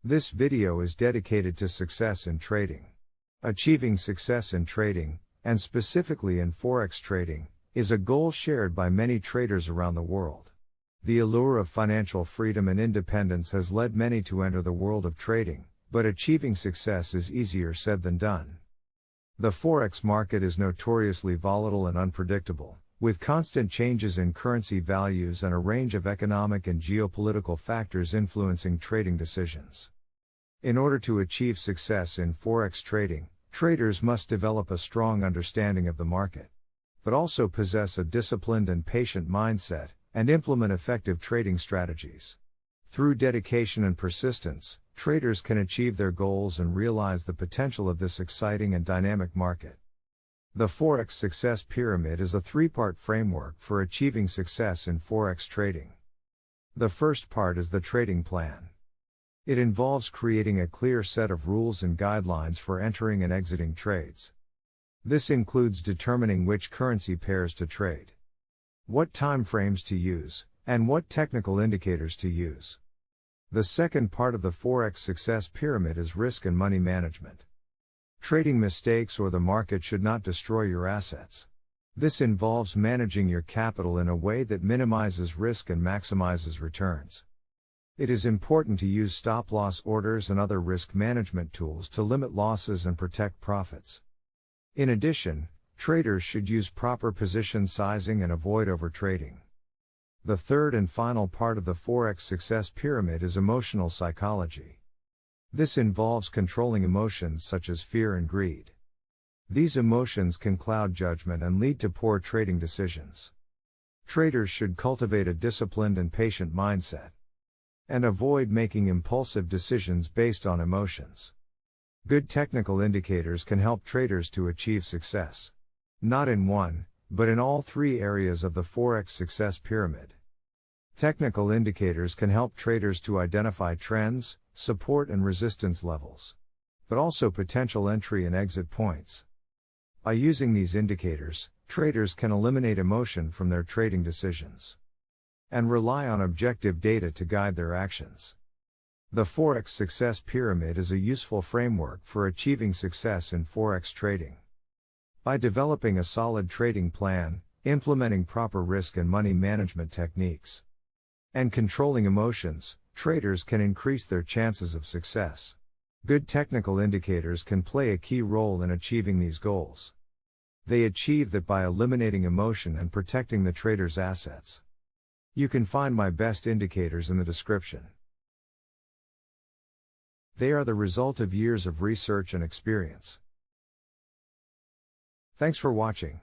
This video is dedicated to success in trading. Achieving success in trading, and specifically in Forex trading, is a goal shared by many traders around the world. The allure of financial freedom and independence has led many to enter the world of trading, but achieving success is easier said than done. The Forex market is notoriously volatile and unpredictable, with constant changes in currency values and a range of economic and geopolitical factors influencing trading decisions. In order to achieve success in Forex trading, traders must develop a strong understanding of the market, but also possess a disciplined and patient mindset, and implement effective trading strategies. Through dedication and persistence, traders can achieve their goals and realize the potential of this exciting and dynamic market. The Forex Success Pyramid is a three-part framework for achieving success in Forex trading. The first part is the trading plan. It involves creating a clear set of rules and guidelines for entering and exiting trades. This includes determining which currency pairs to trade, what time frames to use, and what technical indicators to use. The second part of the Forex Success Pyramid is risk and money management. Trading mistakes or the market should not destroy your assets. This involves managing your capital in a way that minimizes risk and maximizes returns. It is important to use stop-loss orders and other risk management tools to limit losses and protect profits. In addition, traders should use proper position sizing and avoid overtrading. The third and final part of the Forex Success Pyramid is emotional psychology. This involves controlling emotions such as fear and greed. These emotions can cloud judgment and lead to poor trading decisions. Traders should cultivate a disciplined and patient mindset, and avoid making impulsive decisions based on emotions. Good technical indicators can help traders to achieve success, not in one, but in all three areas of the Forex Success Pyramid. Technical indicators can help traders to identify trends, support and resistance levels, but also potential entry and exit points. By using these indicators, traders can eliminate emotion from their trading decisions and rely on objective data to guide their actions. The Forex Success Pyramid is a useful framework for achieving success in Forex trading. By developing a solid trading plan, implementing proper risk and money management techniques, and controlling emotions, traders can increase their chances of success. Good technical indicators can play a key role in achieving these goals. They achieve that by eliminating emotion and protecting the trader's assets. You can find my best indicators in the description. They are the result of years of research and experience. Thanks for watching.